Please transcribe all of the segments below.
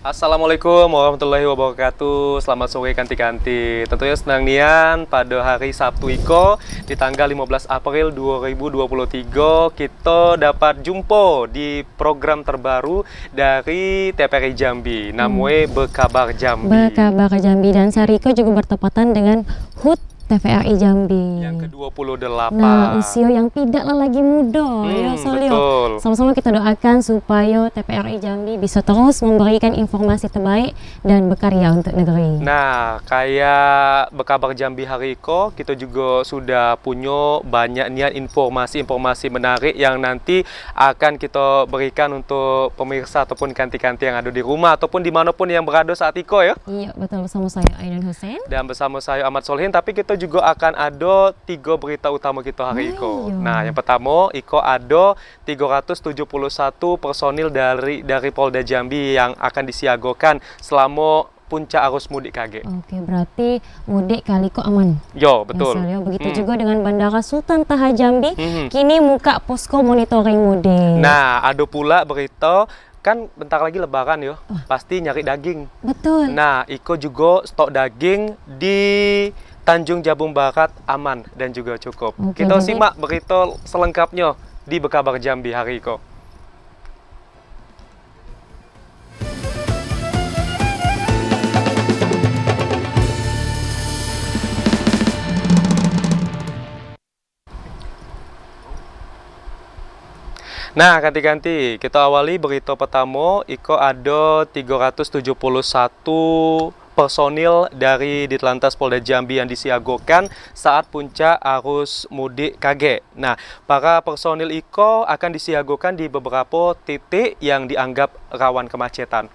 Assalamualaikum warahmatullahi wabarakatuh. Selamat sore kanti-kanti. Tentunya senang nian pada hari Sabtu Iko di tanggal 15 April 2023 kita dapat jumpa di program terbaru dari TVRI Jambi. Namanya Berkabar Jambi. Berkabar Jambi, dan Sariko juga bertepatan dengan HUT TVRI Jambi yang ke-28. Nah, usia yang tidaklah lagi muda ya Solio. Betul. Sama-sama kita doakan supaya TVRI Jambi bisa terus memberikan informasi terbaik dan berkarya untuk negeri. Nah, kayak Berkabar Jambi hari ini, kita juga sudah punya banyak niat informasi-informasi menarik yang nanti akan kita berikan untuk pemirsa ataupun kanti-kanti yang ada di rumah ataupun dimanapun yang berada saat ini ya. Iya, betul, bersama saya Aidan Hussein. Dan bersama saya Ahmad Solihin, tapi kita juga akan ada 3 berita utama kita hari ini. Iya. Nah, yang pertama, Iko ada 371 personil dari Polda Jambi yang akan disiagakan selama puncak arus mudik KG. Oke, berarti mudik kali kok aman. Yo, betul. Ya, begitu juga dengan Bandara Sultan Taha Jambi, kini muka posko monitoring mudik. Nah, ada pula berita kan bentar lagi lebaran yo, pasti nyari daging. Betul. Nah, Iko juga stok daging di Tanjung Jabung Barat aman dan juga cukup. Oke, Kita jadi simak berita selengkapnya di Berkabar Jambi hari ini. Nah, ganti-ganti. Kita awali berita pertama, Iko ada 371 personil dari Ditlantas Polda Jambi yang disiagakan saat puncak arus mudik KG. Nah, para personil Iko akan disiagakan di beberapa titik yang dianggap rawan kemacetan.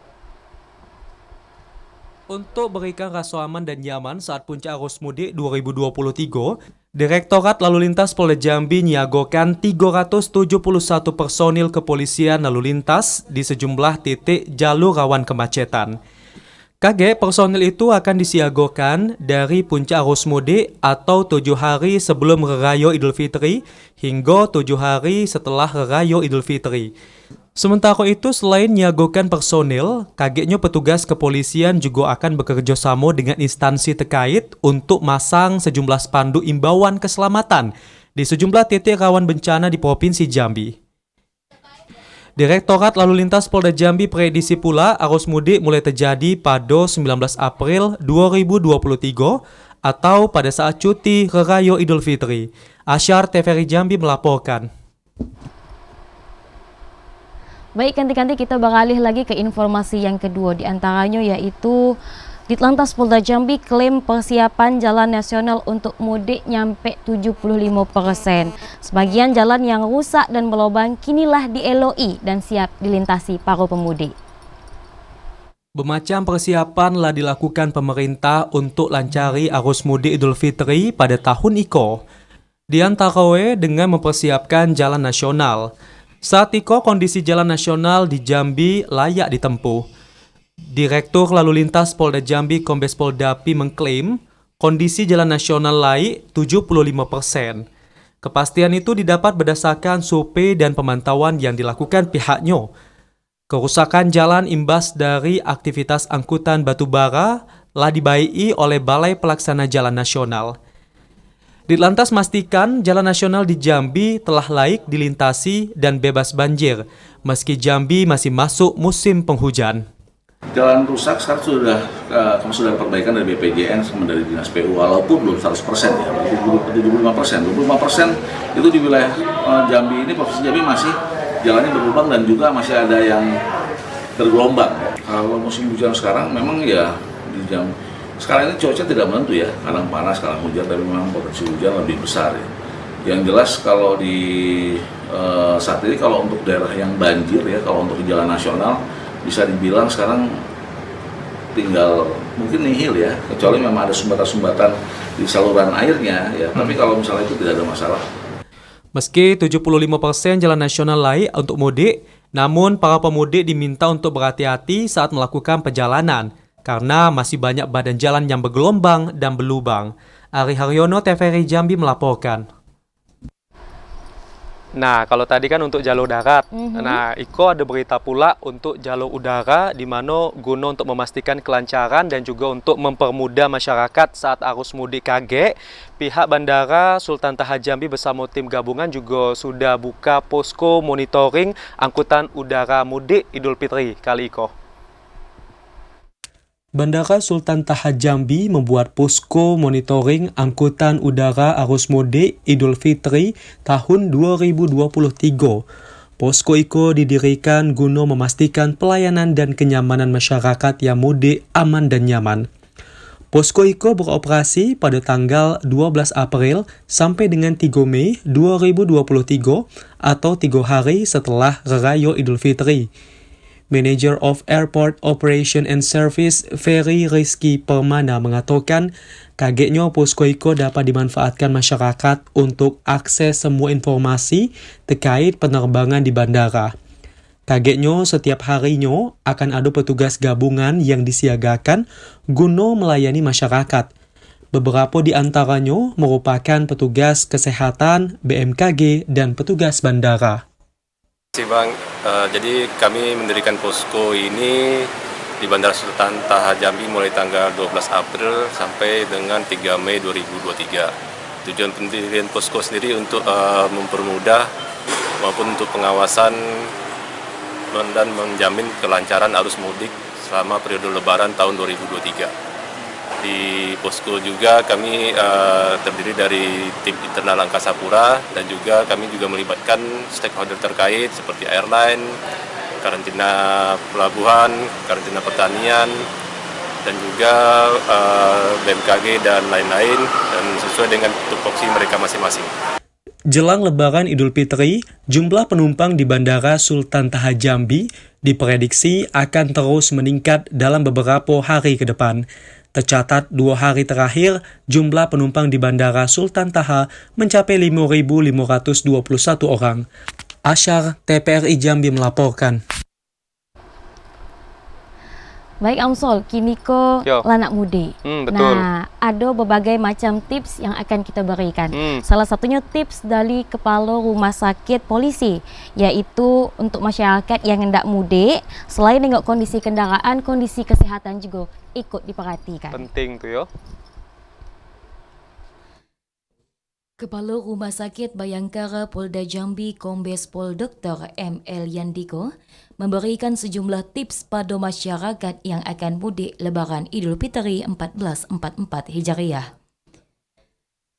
Untuk berikan rasa aman dan nyaman saat puncak arus mudik 2023, Direktorat Lalu Lintas Polda Jambi menyiagakan 371 personil kepolisian lalu lintas di sejumlah titik jalur rawan kemacetan. KG personil itu akan disiagakan dari puncak arus mudik atau 7 hari sebelum Raya Idul Fitri hingga 7 hari setelah Raya Idul Fitri. Sementara itu, selain menyiagakan personil, KG-nya petugas kepolisian juga akan bekerja sama dengan instansi terkait untuk masang sejumlah spanduk imbauan keselamatan di sejumlah titik rawan bencana di Provinsi Jambi. Direktorat Lalu Lintas Polda Jambi prediksi pula arus mudik mulai terjadi pada 19 April 2023 atau pada saat cuti Raya Idul Fitri. Asyar TVRI Jambi melaporkan. Baik, ganti-ganti kita beralih lagi ke informasi yang kedua, diantaranya yaitu Ditlantas Polda Jambi klaim persiapan jalan nasional untuk mudik nyampe 75%. Sebagian jalan yang rusak dan berlubang kinilah dieloi dan siap dilintasi para pemudik. Bermacam persiapan telah dilakukan pemerintah untuk lancari arus mudik Idul Fitri pada tahun Iko. Di antara dengan mempersiapkan jalan nasional. Saat Iko kondisi jalan nasional di Jambi layak ditempuh. Direktur Lalu Lintas Polda Jambi Kombes Pol Dapi mengklaim kondisi jalan nasional layak 75%. Kepastian itu didapat berdasarkan survei dan pemantauan yang dilakukan pihaknya. Kerusakan jalan imbas dari aktivitas angkutan batubara telah dibaiki oleh Balai Pelaksana Jalan Nasional. Ditlantas memastikan jalan nasional di Jambi telah layak dilintasi dan bebas banjir, meski Jambi masih masuk musim penghujan. Jalan rusak sekarang sudah perbaikan dari BPJN sama dari Dinas PU, walaupun belum 100% ya, 75%. 25% itu di wilayah Jambi ini, Provinsi Jambi masih jalannya berlubang dan juga masih ada yang bergelombang. Kalau musim hujan sekarang memang ya di Jambi sekarang ini cuaca tidak menentu ya, kadang panas, kadang hujan, tapi memang potensi hujan lebih besar ya. Yang jelas kalau di saat ini kalau untuk daerah yang banjir ya, kalau untuk di jalan nasional bisa dibilang sekarang tinggal mungkin nihil ya, kecuali memang ada sumbatan-sumbatan di saluran airnya ya, tapi kalau misalnya itu tidak ada masalah. Meski 75% jalan nasional layak untuk mudik, namun para pemudik diminta untuk berhati-hati saat melakukan perjalanan karena masih banyak badan jalan yang bergelombang dan berlubang. Ari Haryono, TVRI Jambi melaporkan. Nah, kalau tadi kan untuk jalur darat. Nah, Iko ada berita pula untuk jalur udara di mana guna untuk memastikan kelancaran dan juga untuk mempermudah masyarakat saat arus mudik KG, pihak Bandara Sultan Taha Jambi bersama tim gabungan juga sudah buka posko monitoring angkutan udara mudik Idul Fitri kali Iko. Bandara Sultan Taha Jambi membuat posko monitoring angkutan udara arus mudik Idul Fitri tahun 2023. Posko Iko didirikan guna memastikan pelayanan dan kenyamanan masyarakat yang mudik aman dan nyaman. Posko Iko beroperasi pada tanggal 12 April sampai dengan 3 Mei 2023 atau 3 hari setelah Raya Idul Fitri. Manager of Airport Operation and Service Ferry Rizky Permana mengatakan kagetnya posko Iko dapat dimanfaatkan masyarakat untuk akses semua informasi terkait penerbangan di bandara. Kagetnya setiap harinya akan ada petugas gabungan yang disiagakan guna melayani masyarakat. Beberapa di antaranya merupakan petugas kesehatan, BMKG, dan petugas bandara. Terima kasih Bang, jadi kami mendirikan posko ini di Bandara Sultan Taha Jambi mulai tanggal 12 April sampai dengan 3 Mei 2023. Tujuan pendirian posko sendiri untuk mempermudah maupun untuk pengawasan dan menjamin kelancaran arus mudik selama periode Lebaran tahun 2023. Di posko juga kami terdiri dari tim internal Angkasa Pura dan juga kami juga melibatkan stakeholder terkait seperti airline, karantina pelabuhan, karantina pertanian, dan juga BMKG dan lain-lain, dan sesuai dengan tupoksi mereka masing-masing. Jelang Lebaran Idul Fitri, jumlah penumpang di Bandara Sultan Taha Jambi diprediksi akan terus meningkat dalam beberapa hari ke depan. Tercatat 2 hari terakhir, jumlah penumpang di Bandara Sultan Taha mencapai 5.521 orang. Asyar, TPRI Jambi melaporkan. Baik Amsol, kini ko lanak mudik. Betul. Nah, ada berbagai macam tips yang akan kita berikan. Salah satunya tips dari Kepala Rumah Sakit Polisi, yaitu untuk masyarakat yang hendak mudik, selain tengok kondisi kendaraan, kondisi kesehatan juga ikut diperhatikan. Penting tuh yo. Kepala Rumah Sakit Bayangkara Polda Jambi Kombes Pol Dr. M.L. Yandiko memberikan sejumlah tips pada masyarakat yang akan mudik Lebaran Idul Fitri 1444 Hijriah.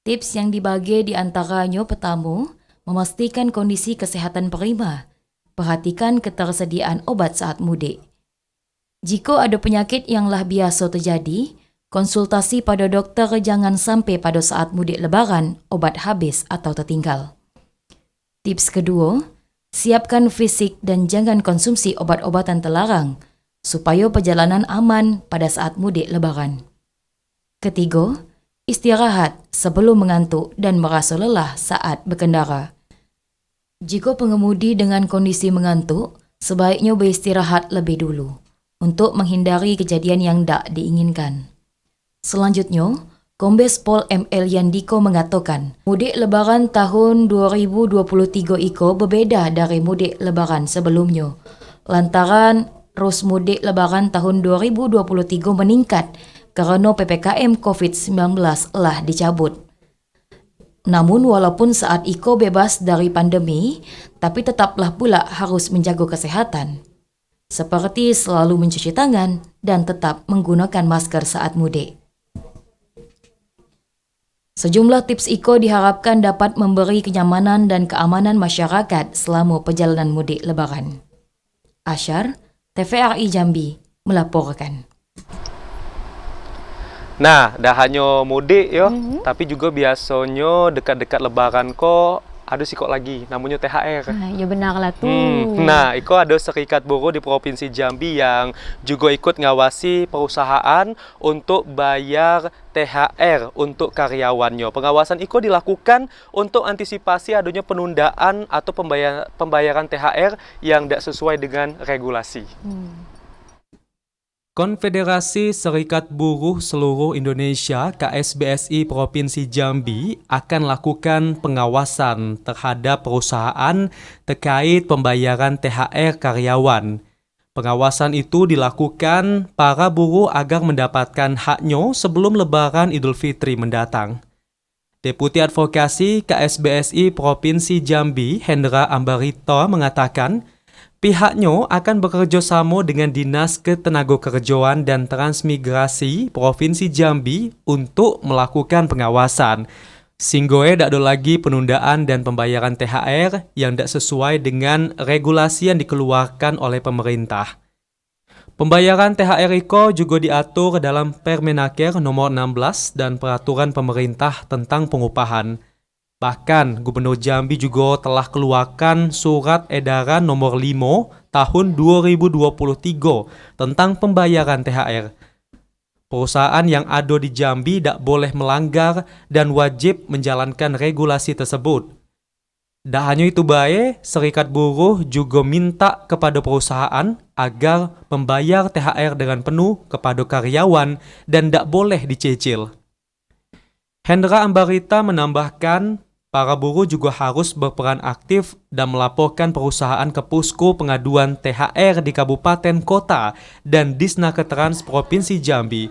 Tips yang dibagi di antaranya pertama, memastikan kondisi kesehatan prima. Perhatikan ketersediaan obat saat mudik. Jika ada penyakit yang lah biasa terjadi, konsultasi pada dokter jangan sampai pada saat mudik Lebaran obat habis atau tertinggal. Tips kedua, siapkan fisik dan jangan konsumsi obat-obatan terlarang supaya perjalanan aman pada saat mudik Lebaran. Ketiga, istirahat sebelum mengantuk dan merasa lelah saat berkendara. Jika pengemudi dengan kondisi mengantuk, sebaiknya beristirahat lebih dulu untuk menghindari kejadian yang tak diinginkan. Selanjutnya, Kombes Pol M.L. Yandiko mengatakan, mudik Lebaran tahun 2023 iko berbeda dari mudik Lebaran sebelumnya. Lantaran arus mudik Lebaran tahun 2023 meningkat kerana PPKM COVID-19 telah dicabut. Namun walaupun saat iko bebas dari pandemi, tapi tetaplah pula harus menjaga kesehatan. Seperti selalu mencuci tangan dan tetap menggunakan masker saat mudik. Sejumlah tips iko diharapkan dapat memberi kenyamanan dan keamanan masyarakat selama perjalanan mudik Lebaran. Asyar, TVRI Jambi melaporkan. Nah, dah hanya mudik yo, tapi juga biasanya dekat-dekat Lebaran kok ada sih kok lagi, namanya THR. Ya benarlah tuh. Nah, Iko ada serikat buruh di Provinsi Jambi yang juga ikut ngawasi perusahaan untuk bayar THR untuk karyawannya. Pengawasan Iko dilakukan untuk antisipasi adanya penundaan atau pembayaran THR yang tidak sesuai dengan regulasi. Konfederasi Serikat Buruh Seluruh Indonesia KSBSI Provinsi Jambi akan lakukan pengawasan terhadap perusahaan terkait pembayaran THR karyawan. Pengawasan itu dilakukan para buruh agar mendapatkan haknya sebelum Lebaran Idul Fitri mendatang. Deputi Advokasi KSBSI Provinsi Jambi Hendra Ambarita mengatakan, pihaknya akan bekerja sama dengan Dinas Ketenagakerjaan dan Transmigrasi Provinsi Jambi untuk melakukan pengawasan. Sehingga tak ada lagi penundaan dan pembayaran THR yang tak sesuai dengan regulasi yang dikeluarkan oleh pemerintah. Pembayaran THR IKO juga diatur dalam Permenaker nomor 16 dan peraturan pemerintah tentang pengupahan. Bahkan, Gubernur Jambi juga telah keluarkan surat edaran nomor 5 tahun 2023 tentang pembayaran THR. Perusahaan yang ada di Jambi tak boleh melanggar dan wajib menjalankan regulasi tersebut. Tak hanya itu baik, Serikat Buruh juga minta kepada perusahaan agar membayar THR dengan penuh kepada karyawan dan tak boleh dicicil. Hendra Ambarita menambahkan, para buruh juga harus berperan aktif dan melaporkan perusahaan ke Pusko Pengaduan THR di Kabupaten Kota dan Disnakertrans Provinsi Jambi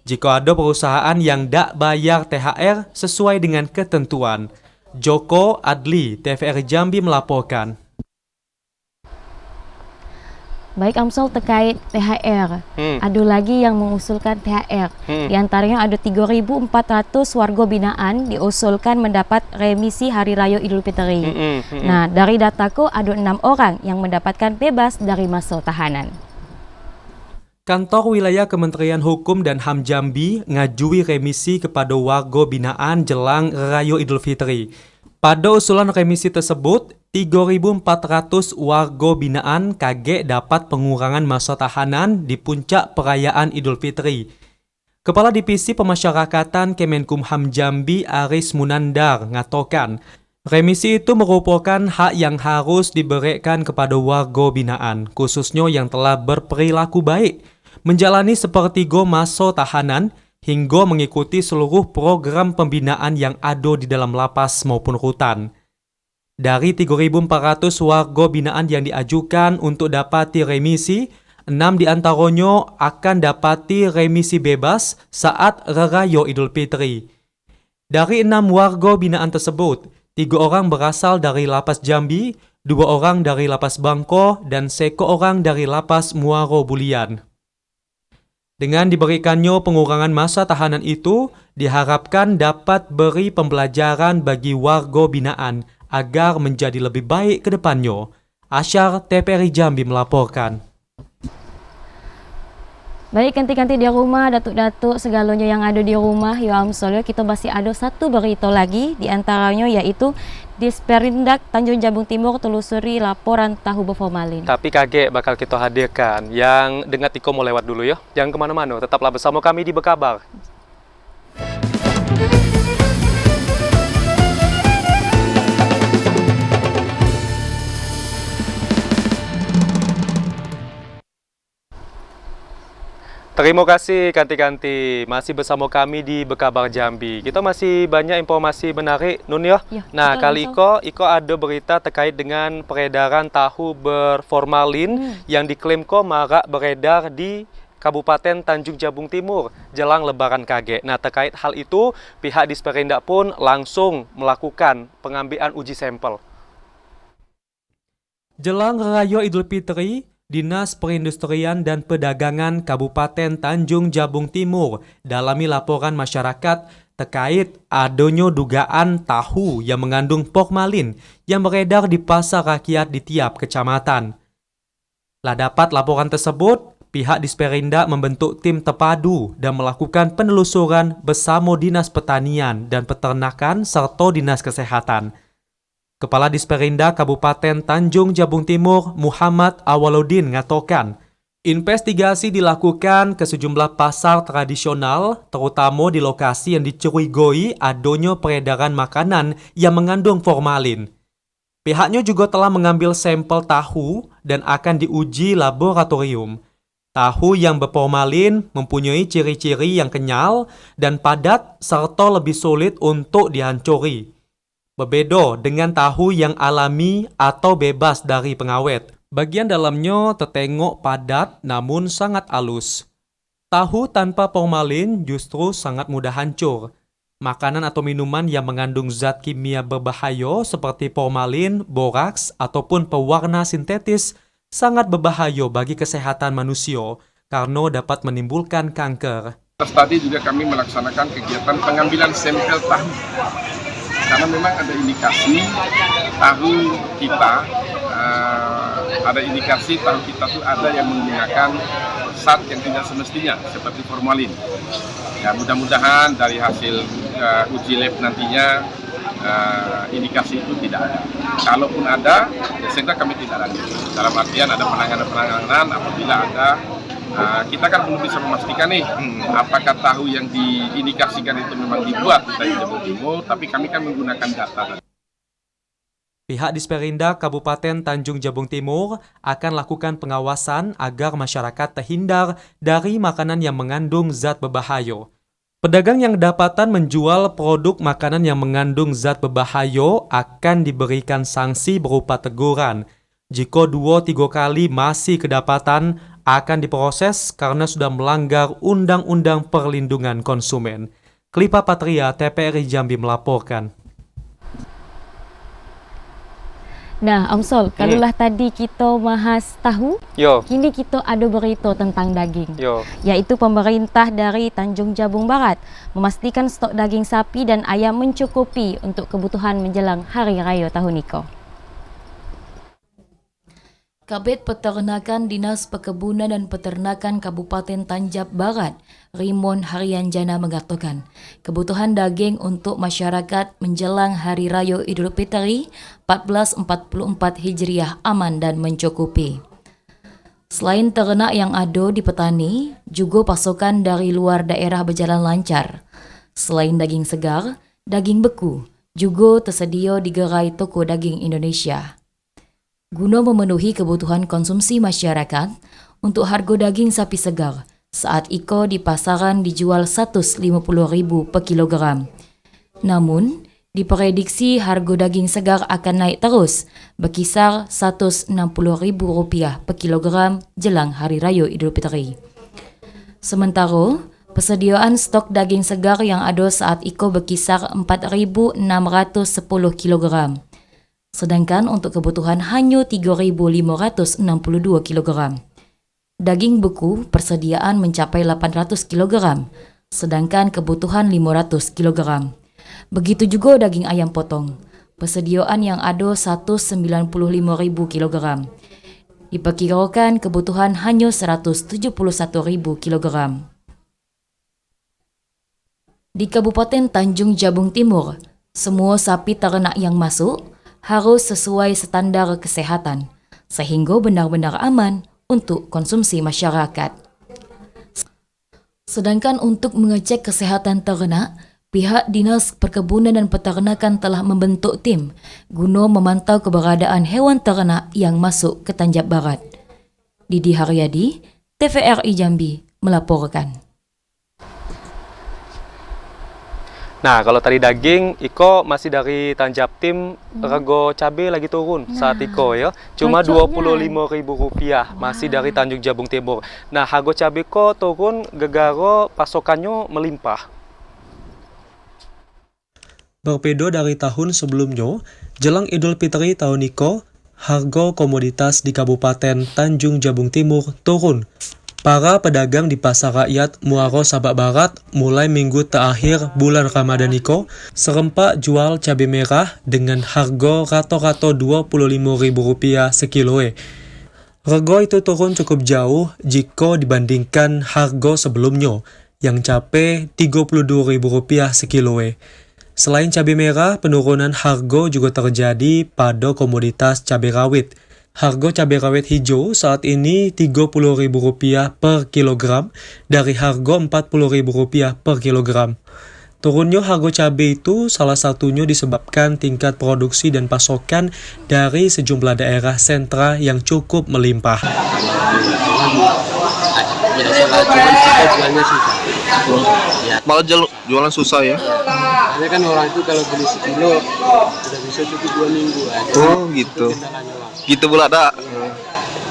jika ada perusahaan yang tak bayar THR sesuai dengan ketentuan. Joko Adli, TVRI Jambi melaporkan. Baik Amsal, terkait THR, ada lagi yang mengusulkan THR. Di antaranya ada 3.400 warga binaan diusulkan mendapat remisi Hari Raya Idul Fitri. Nah, dari dataku ada 6 orang yang mendapatkan bebas dari masa tahanan. Kantor Wilayah Kementerian Hukum dan HAM Jambi ngajui remisi kepada warga binaan jelang Raya Idul Fitri. Pada usulan remisi tersebut, 3.400 warga binaan kaget dapat pengurangan masa tahanan di puncak perayaan Idul Fitri. Kepala Divisi Pemasyarakatan Kemenkumham Jambi Aris Munandar ngatakan, remisi itu merupakan hak yang harus diberikan kepada warga binaan, khususnya yang telah berperilaku baik, menjalani sepertiga masa tahanan, hingga mengikuti seluruh program pembinaan yang ada di dalam lapas maupun rutan. Dari 3.400 warga binaan yang diajukan untuk dapati remisi, 6 diantaranya akan dapati remisi bebas saat Raya Idul Fitri. Dari 6 warga binaan tersebut, 3 orang berasal dari Lapas Jambi, 2 orang dari Lapas Bangko, dan 1 orang dari Lapas Muaro Bulian. Dengan diberikannya pengurangan masa tahanan itu, diharapkan dapat beri pembelajaran bagi warga binaan agar menjadi lebih baik ke depannya. Asyar, TVRI Jambi melaporkan. Baik, kanti-kanti di rumah, datuk-datuk segalanya yang ada di rumah, ya Amsol, kita masih ada satu berita lagi, di antaranya yaitu Disperindak Tanjung Jabung Timur telusuri laporan tahu berformalin. Tapi kaget bakal kita hadirkan. Yang dengar Tiko mau lewat dulu ya. Jangan kemana-mana, tetaplah bersama kami di Bekabar. Terima kasih Kanti-Kanti, masih bersama kami di Bekabar Jambi. Kita masih banyak informasi menarik, Nun ya. Nah, kali Iko ada berita terkait dengan peredaran tahu berformalin yang diklaim marak beredar di Kabupaten Tanjung Jabung Timur jelang Lebaran kaget. Nah, terkait hal itu, pihak Disperindak pun langsung melakukan pengambilan uji sampel. Jelang Raya Idul Fitri, Dinas Perindustrian dan Perdagangan Kabupaten Tanjung Jabung Timur dalami laporan masyarakat terkait adanya dugaan tahu yang mengandung formalin yang beredar di pasar rakyat di tiap kecamatan. Lah dapat laporan tersebut, pihak Disperindak membentuk tim terpadu dan melakukan penelusuran bersama Dinas Pertanian dan Peternakan serta Dinas Kesehatan. Kepala Disperindak Kabupaten Tanjung Jabung Timur Muhammad Awaludin ngatakan, investigasi dilakukan ke sejumlah pasar tradisional, terutama di lokasi yang dicurigai adanya peredaran makanan yang mengandung formalin. Pihaknya juga telah mengambil sampel tahu dan akan diuji laboratorium. Tahu yang berformalin mempunyai ciri-ciri yang kenyal dan padat serta lebih sulit untuk dihancuri. Berbeda dengan tahu yang alami atau bebas dari pengawet. Bagian dalamnya tertengok padat namun sangat halus. Tahu tanpa formalin justru sangat mudah hancur. Makanan atau minuman yang mengandung zat kimia berbahaya seperti formalin, boraks, ataupun pewarna sintetis sangat berbahaya bagi kesehatan manusia karena dapat menimbulkan kanker. Tadi juga kami melaksanakan kegiatan pengambilan sampel tahu karena memang ada indikasi tahu kita tuh ada yang menggunakan zat yang tidak semestinya seperti formalin. Ya, mudah-mudahan dari hasil uji lab nantinya indikasi itu tidak ada. Kalaupun ada, ya segera kami tidak lanjut. Dalam artian ada penanganan apabila ada. Kita kan belum bisa memastikan nih apakah tahu yang diindikasikan itu memang dibuat di Jabung Timur, tapi kami kan menggunakan data. Pihak Disperindak Kabupaten Tanjung Jabung Timur akan lakukan pengawasan agar masyarakat terhindar dari makanan yang mengandung zat berbahaya. Pedagang yang kedapatan menjual produk makanan yang mengandung zat berbahaya akan diberikan sanksi berupa teguran. Jika 2-3 kali masih kedapatan, akan diproses karena sudah melanggar Undang-Undang Perlindungan Konsumen. Klipa Patria, TPRI Jambi melaporkan. Nah, Amsol, kalulah tadi kita bahas tahu, kini kita ada berita tentang daging. Yaitu pemerintah dari Tanjung Jabung Barat memastikan stok daging sapi dan ayam mencukupi untuk kebutuhan menjelang Hari Raya tahun ini. Kabid Peternakan Dinas Perkebunan dan Peternakan Kabupaten Tanjab Barat, Rimon Haryanjana mengatakan, kebutuhan daging untuk masyarakat menjelang Hari Raya Idul Fitri 1444 Hijriah aman dan mencukupi. Selain ternak yang ada di petani, juga pasokan dari luar daerah berjalan lancar. Selain daging segar, daging beku juga tersedia di gerai toko daging Indonesia. Guna memenuhi kebutuhan konsumsi masyarakat, untuk harga daging sapi segar saat iko di pasaran dijual Rp150.000 per kilogram. Namun, diprediksi harga daging segar akan naik terus, berkisar Rp160.000 per kilogram jelang Hari Raya Idul Fitri. Sementara, persediaan stok daging segar yang ada saat iko berkisar 4.610 kilogram. Sedangkan untuk kebutuhan hanya 3.562 kg. Daging beku persediaan mencapai 800 kg, sedangkan kebutuhan 500 kg. Begitu juga daging ayam potong. Persediaan yang ada 195.000 kg. Diperkirakan kebutuhan hanya 171.000 kg. Di Kabupaten Tanjung Jabung Timur, semua sapi ternak yang masuk harus sesuai standar kesehatan, sehingga benar-benar aman untuk konsumsi masyarakat. Sedangkan untuk mengecek kesehatan ternak, pihak Dinas Perkebunan dan Peternakan telah membentuk tim guna memantau keberadaan hewan ternak yang masuk ke Tanjab Barat. Didi Haryadi, TVRI Jambi, melaporkan. Nah, kalau tadi daging, Iko masih dari Tanjab Tim, rego cabai lagi turun saat Iko ya. Cuma Rp25.000 masih dari Tanjung Jabung Timur. Nah, harga cabai ko turun gegara pasokannya melimpah. Berbeda dari tahun sebelumnya, jelang Idul Fitri tahun Iko, harga komoditas di Kabupaten Tanjung Jabung Timur turun. Para pedagang di Pasar Rakyat Muaro Sabak Barat mulai minggu terakhir bulan Ramadan Iko serempak jual cabai merah dengan harga rata-rata Rp25.000 sekiloe. Harga itu turun cukup jauh jika dibandingkan harga sebelumnya yang capai Rp32.000 sekiloe. Selain cabai merah, penurunan harga juga terjadi pada komoditas cabai rawit. Harga cabai rawit hijau saat ini Rp30.000 per kilogram dari harga Rp40.000 per kilogram. Turunnya harga cabai itu salah satunya disebabkan tingkat produksi dan pasokan dari sejumlah daerah sentra yang cukup melimpah. biasalah, cuman kita jualnya susah. Ya, Malah jualan susah ya? karena kan orang itu kalau beli sekilo sudah bisa cukup 2 minggu aja. Oh gitu. Itu kendalanya, Bang. Gitu pula dak.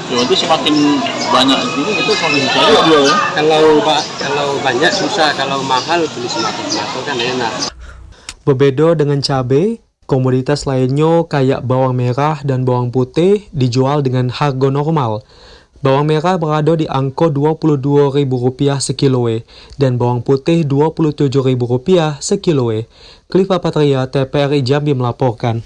Itu semakin banyak gitu itu semakin susah juga jual ya. Kalau banyak susah, kalau mahal beli semakin kan enak. Berbeda dengan cabai, komoditas lainnya kayak bawang merah dan bawang putih dijual dengan harga normal. Bawang merah berada di angka Rp22.000 sekiloe dan bawang putih Rp27.000 sekiloe. Cliff Patria, TPRI Jambi melaporkan.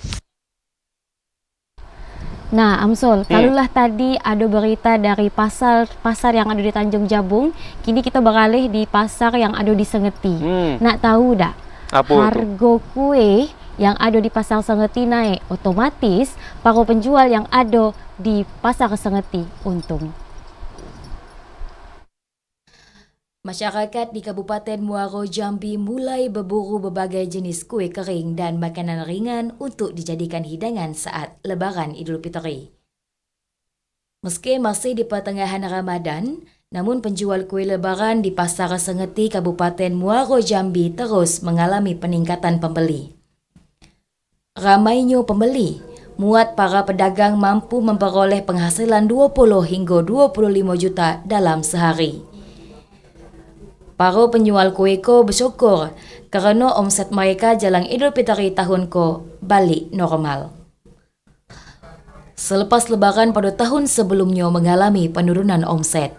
Nah, Amsul, kalulah tadi ada berita dari pasar yang ada di Tanjung Jabung, kini kita beralih di pasar yang ada di Sengeti. Nak tahu dak? Harga kue yang ada di pasar Sengeti naik, otomatis para penjual yang ada di pasar Sengeti untung. Masyarakat di Kabupaten Muaro Jambi mulai berburu berbagai jenis kue kering dan makanan ringan untuk dijadikan hidangan saat Lebaran Idul Fitri. Meski masih di pertengahan Ramadan, namun penjual kue Lebaran di Pasar Sengeti Kabupaten Muaro Jambi terus mengalami peningkatan pembeli. Ramainya pembeli muat para pedagang mampu memperoleh penghasilan 20 hingga 25 juta dalam sehari. Para penjual kue ko bersyukur kerana omset mereka jelang Idul Fitri tahun ko balik normal. Selepas Lebaran pada tahun sebelumnya mengalami penurunan omset.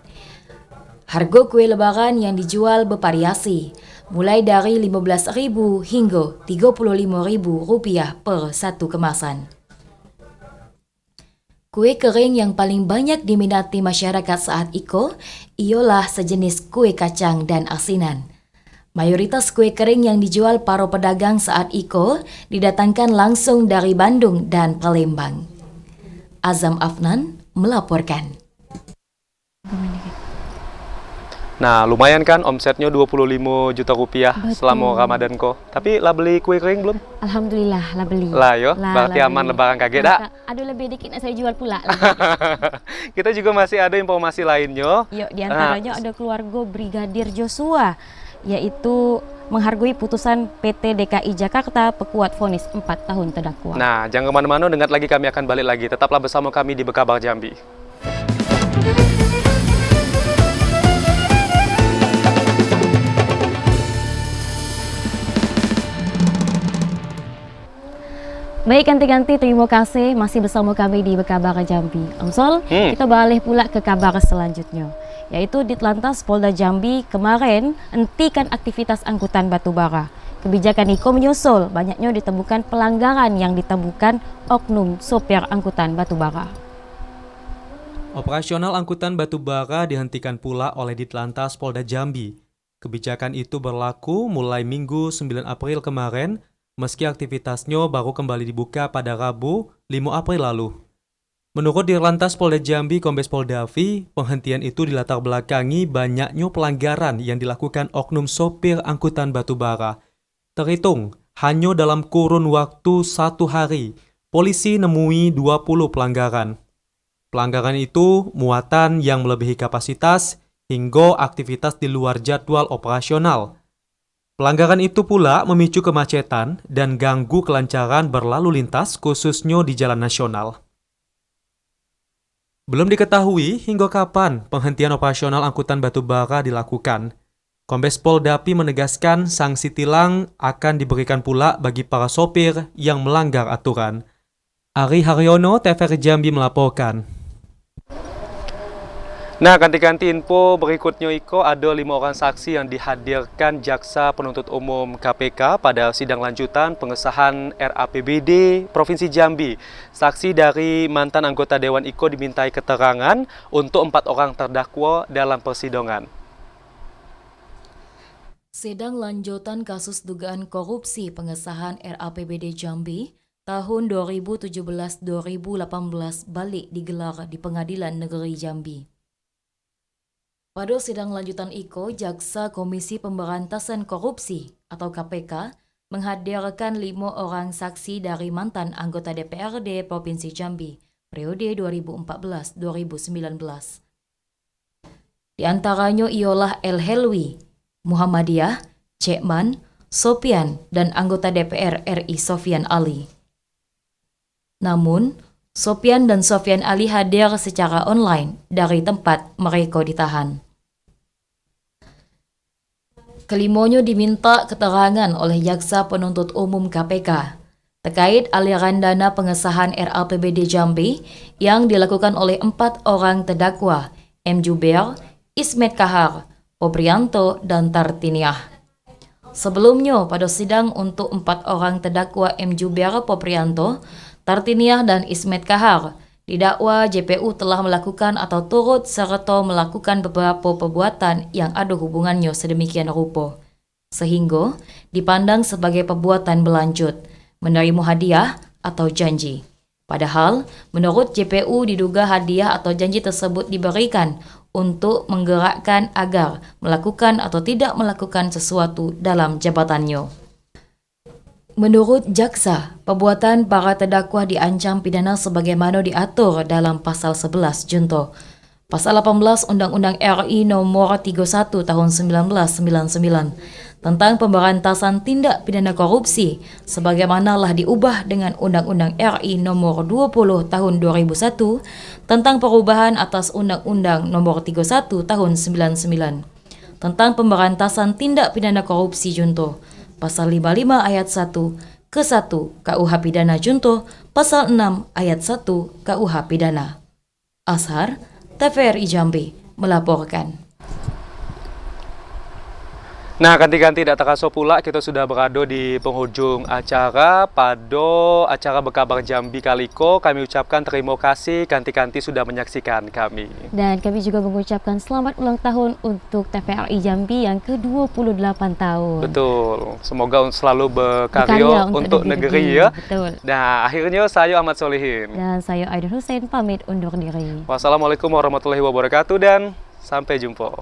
Harga kue Lebaran yang dijual bervariasi, mulai dari Rp15.000 hingga Rp35.000 per satu kemasan. Kue kering yang paling banyak diminati masyarakat saat itu ialah sejenis kue kacang dan asinan. Mayoritas kue kering yang dijual para pedagang saat itu didatangkan langsung dari Bandung dan Palembang. Azam Afnan melaporkan. Nah, lumayan kan omsetnya 25 juta rupiah. Betul. Selama Ramadan kok. Tapi lah beli kue kering belum? Alhamdulillah lah beli. Lah yo, berarti aman beli. Lebaran kaget dak? Ada lebih dikit nak saya jual pula. Kita juga masih ada informasi lainnya. Yuk, diantaranya ada keluarga Brigadir Joshua, yaitu menghargai putusan PT DKI Jakarta pekuat vonis 4 tahun terdakwa. Nah, jangan kemana-mana, dengar lagi kami akan balik lagi. Tetaplah bersama kami di Bekabar Jambi. Baik, ganti-ganti, terima kasih masih bersama kami di Bekabar Jambi. Amsol, kita balik pula ke kabar selanjutnya, yaitu Ditlantas Polda Jambi kemarin hentikan aktivitas angkutan batubara. Kebijakan itu menyusul banyaknya ditemukan pelanggaran yang ditemukan oknum sopir angkutan batubara. Operasional angkutan batubara dihentikan pula oleh Ditlantas Polda Jambi. Kebijakan itu berlaku mulai Minggu 9 April kemarin, meski aktivitasnya baru kembali dibuka pada Rabu 5 April lalu. Menurut Dirlantas Polda Jambi Kombes Pol Davi, penghentian itu dilatar belakangi banyaknya pelanggaran yang dilakukan oknum sopir angkutan batubara. Terhitung, hanya dalam kurun waktu 1 hari, polisi nemui 20 pelanggaran. Pelanggaran itu muatan yang melebihi kapasitas hingga aktivitas di luar jadwal operasional. Pelanggaran itu pula memicu kemacetan dan ganggu kelancaran berlalu lintas khususnya di jalan nasional. Belum diketahui hingga kapan penghentian operasional angkutan batubara dilakukan. Kombes Pol Davi menegaskan sanksi tilang akan diberikan pula bagi para sopir yang melanggar aturan. Ari Haryono, TVRI Jambi melaporkan. Nah, ganti-ganti info berikutnya Iko, ada 5 orang saksi yang dihadirkan Jaksa Penuntut Umum KPK pada sidang lanjutan pengesahan RAPBD Provinsi Jambi. Saksi dari mantan anggota Dewan Iko dimintai keterangan untuk 4 orang terdakwa dalam persidangan. Sidang lanjutan kasus dugaan korupsi pengesahan RAPBD Jambi tahun 2017-2018 balik digelar di Pengadilan Negeri Jambi. Pada sidang lanjutan itu, Jaksa Komisi Pemberantasan Korupsi atau KPK menghadirkan 5 orang saksi dari mantan anggota DPRD Provinsi Jambi periode 2014-2019. Di antaranya ialah El Helwi, Muhammadiyah, Cekman, Sofian, dan anggota DPR RI Sofian Ali. Namun, Sofian dan Sofian Ali hadir secara online dari tempat mereka ditahan. Kelimanya diminta keterangan oleh Jaksa Penuntut Umum KPK terkait aliran dana pengesahan RAPBD Jambi yang dilakukan oleh 4 orang terdakwa, M. Juber, Ismet Kahar, Pobrianto, dan Tartiniah. Sebelumnya, pada sidang untuk 4 orang terdakwa M. Juber, Pobrianto, Tartiniah, dan Ismet Kahar, didakwa JPU telah melakukan atau turut serta melakukan beberapa perbuatan yang ada hubungannya sedemikian rupa, sehingga dipandang sebagai perbuatan berlanjut, menerima hadiah atau janji. Padahal, menurut JPU diduga hadiah atau janji tersebut diberikan untuk menggerakkan agar melakukan atau tidak melakukan sesuatu dalam jabatannya. Menurut jaksa, perbuatan para terdakwa diancam pidana sebagaimana diatur dalam Pasal 11 Junto, Pasal 18 Undang-Undang RI Nomor 31 Tahun 1999 tentang pemberantasan tindak pidana korupsi sebagaimana lah diubah dengan Undang-Undang RI Nomor 20 Tahun 2001 tentang perubahan atas Undang-Undang Nomor 31 Tahun 99 tentang pemberantasan tindak pidana korupsi Junto, Pasal 55 Ayat 1 ke 1 KUH Pidana Junto, Pasal 6 Ayat 1 KUH Pidana. Ashar, TVRI Jambi melaporkan. Nah, ganti-ganti tidak terasa pula kita sudah berada di penghujung acara. Pada acara Berkabar Jambi Kaliko, kami ucapkan terima kasih ganti-ganti sudah menyaksikan kami. Dan kami juga mengucapkan selamat ulang tahun untuk TVRI Jambi yang ke-28 tahun. Betul, semoga selalu berkarya untuk negeri ya. Betul. Nah, akhirnya saya Ahmad Solihin. Dan saya Aidil Hussein pamit undur diri. Wassalamualaikum warahmatullahi wabarakatuh dan sampai jumpa.